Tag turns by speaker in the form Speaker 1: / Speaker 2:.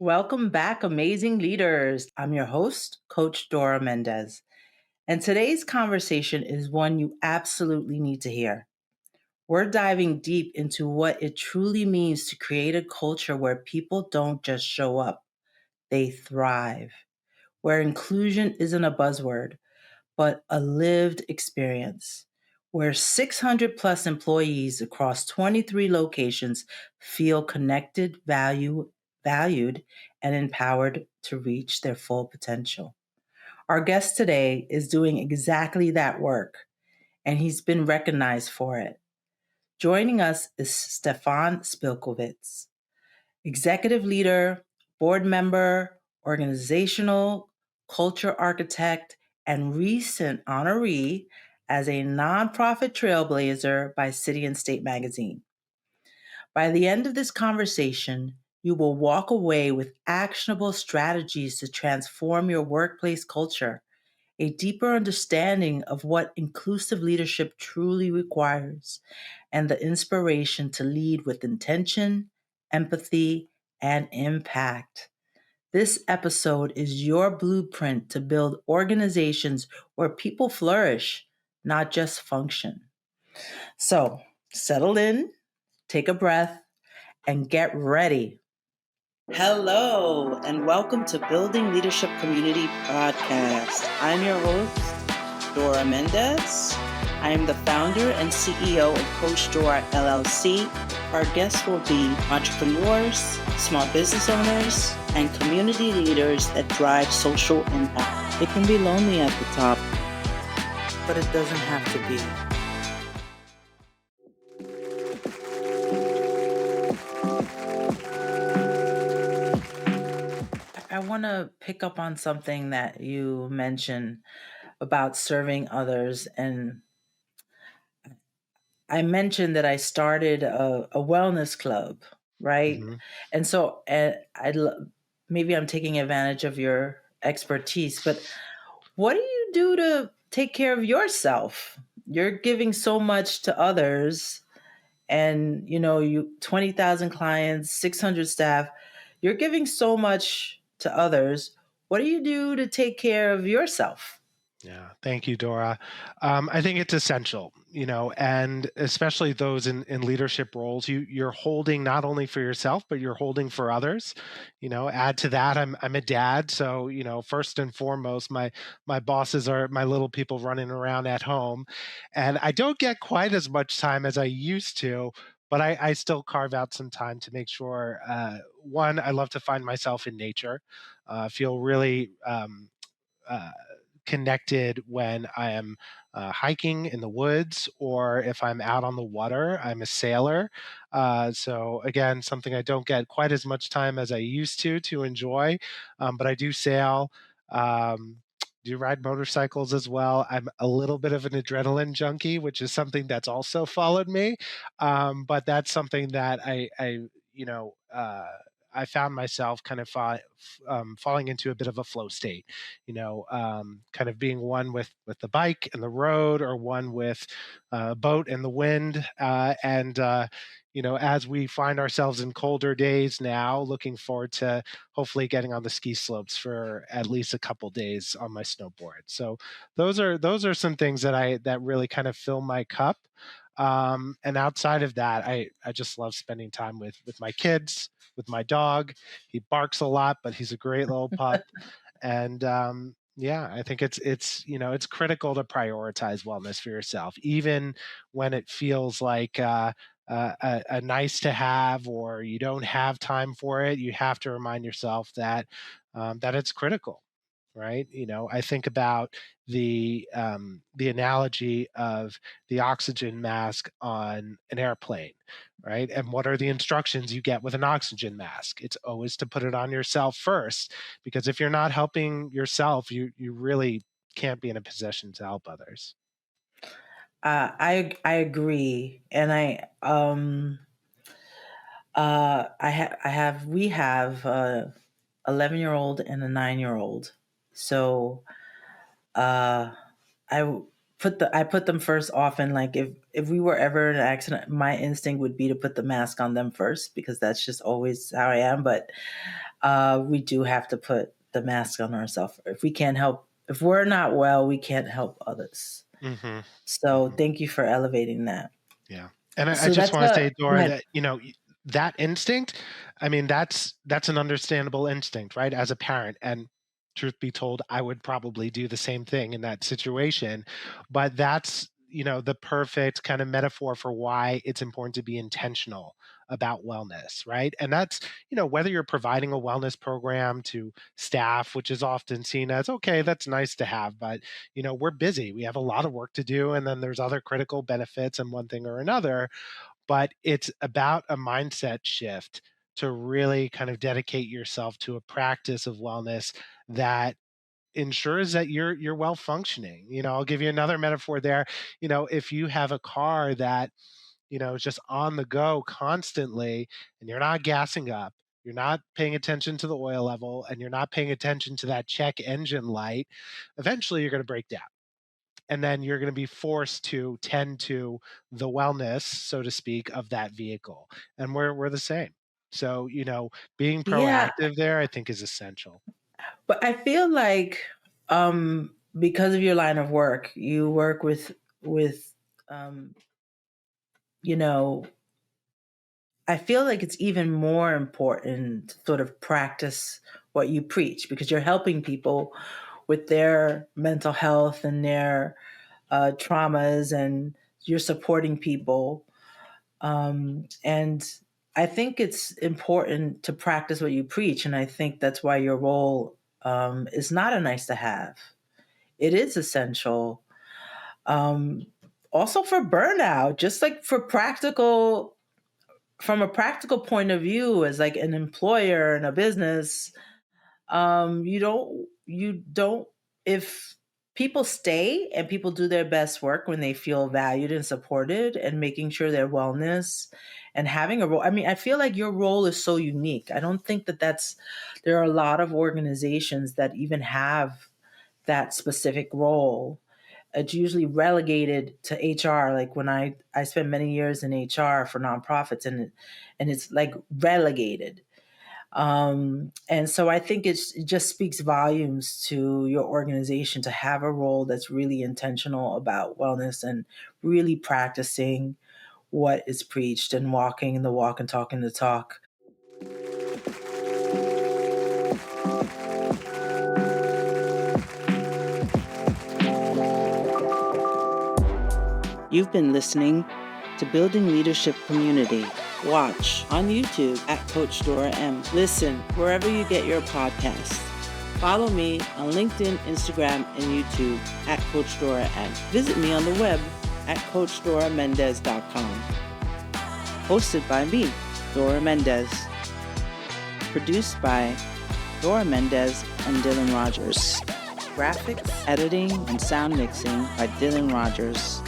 Speaker 1: Welcome back, amazing leaders. I'm your host, Coach Dora Mendez. And today's conversation is one you absolutely need to hear. We're diving deep into what it truly means to create a culture where people don't just show up, they thrive, where inclusion isn't a buzzword, but a lived experience, where 600 plus employees across 23 locations feel connected, valued, and empowered to reach their full potential. Our guest today is doing exactly that work, and he's been recognized for it. Joining us is Stephan Spilkowitz, executive leader, board member, organizational culture architect, and recent honoree as a nonprofit trailblazer by City and State Magazine. By the end of this conversation, you will walk away with actionable strategies to transform your workplace culture, a deeper understanding of what inclusive leadership truly requires, and the inspiration to lead with intention, empathy, and impact. This episode is your blueprint to build organizations where people flourish, not just function. So, settle in, take a breath, and get ready. Hello, and welcome to Building Leadership Community Podcast. I'm your host, Dora Mendez. I am the founder and CEO of Coach Dora LLC. Our guests will be entrepreneurs, small business owners, and community leaders that drive social impact. It can be lonely at the top, but it doesn't have to be. I want to pick up on something that you mentioned about serving others. And I mentioned that I started a wellness club, right?
Speaker 2: hmm
Speaker 1: And so maybe I'm taking advantage of your expertise, but what do you do to take care of yourself? You're giving so much to others, and you 20,000 clients, 600 staff. You're giving so much to others. What do you do to take care of yourself?
Speaker 2: Yeah, thank you, Dora. I think it's essential, and especially those in leadership roles. You're holding not only for yourself, but you're holding for others. Add to that, I'm a dad, so first and foremost, my bosses are my little people running around at home, and I don't get quite as much time as I used to. But I still carve out some time to make sure. One, I love to find myself in nature. Feel really uh, connected when I am hiking in the woods or if I'm out on the water. I'm a sailor. So, again, something I don't get quite as much time as I used to enjoy, but I do sail. Do ride motorcycles as well. I'm a little bit of an adrenaline junkie, which is something that's also followed me. But that's something that I found myself kind of falling into a bit of a flow state, kind of being one with the bike and the road, or one with a boat and the wind. As we find ourselves in colder days now, looking forward to hopefully getting on the ski slopes for at least a couple days on my snowboard. So those are some things that really kind of fill my cup. And outside of that, I just love spending time with my kids, with my dog. He barks a lot, but he's a great little pup. And yeah, I think it's critical to prioritize wellness for yourself, even when it feels like a nice to have, or you don't have time for it. You have to remind yourself that it's critical, right? I think about the analogy of the oxygen mask on an airplane, right? And what are the instructions you get with an oxygen mask? It's always to put it on yourself first, because if you're not helping yourself, you really can't be in a position to help others.
Speaker 1: I agree, and we have a 11-year-old and a 9-year-old. So uh, I put them first often. Like if we were ever in an accident, my instinct would be to put the mask on them first because that's just always how I am. But we do have to put the mask on ourselves. If we're not well, we can't help others.
Speaker 2: Mm-hmm.
Speaker 1: So
Speaker 2: Mm-hmm.
Speaker 1: thank you for elevating that.
Speaker 2: Yeah. And I
Speaker 1: So
Speaker 2: just
Speaker 1: that's
Speaker 2: want to say,
Speaker 1: go
Speaker 2: Dora,
Speaker 1: ahead.
Speaker 2: that, that instinct, I mean, that's an understandable instinct, right? As a parent. And truth be told, I would probably do the same thing in that situation. But that's, the perfect kind of metaphor for why it's important to be intentional about wellness, right? And that's, whether you're providing a wellness program to staff, which is often seen as, okay, that's nice to have, but we're busy. We have a lot of work to do. And then there's other critical benefits and one thing or another. But it's about a mindset shift to really kind of dedicate yourself to a practice of wellness that ensures that you're well functioning. I'll give you another metaphor there. If you have a car that, is just on the go constantly and you're not gassing up, you're not paying attention to the oil level, and you're not paying attention to that check engine light, eventually you're going to break down. And then you're going to be forced to tend to the wellness, so to speak, of that vehicle. And we're the same. So, being
Speaker 1: Yeah,
Speaker 2: proactive there, I think, is essential.
Speaker 1: but I feel like because of your line of work, you work with um, you know, I feel like it's even more important to sort of practice what you preach because you're helping people with their mental health and their traumas, and you're supporting people. And I think it's important to practice what you preach. And I think that's why your role is not a nice to have, it is essential. Um, Also for burnout, just like from a practical point of view, as like an employer and a business, you don't if people stay and people do their best work when they feel valued and supported and making sure their wellness and having a role. I mean, I feel like your role is so unique. I don't think there are a lot of organizations that even have that specific role. It's usually relegated to HR. Like when I spent many years in HR for nonprofits, and it's like relegated. And so I think it just speaks volumes to your organization to have a role that's really intentional about wellness and really practicing what is preached and walking the walk and talking the talk. You've been listening to Building Leadership Community. Watch on YouTube at Coach Dora M. Listen wherever you get your podcasts. Follow me on LinkedIn, Instagram, and YouTube at Coach Dora M. Visit me on the web at CoachDoraMendez.com. Hosted by me, Dora Mendez. Produced by Dora Mendez and Dylan Rogers. Graphics, editing, and sound mixing by Dylan Rogers.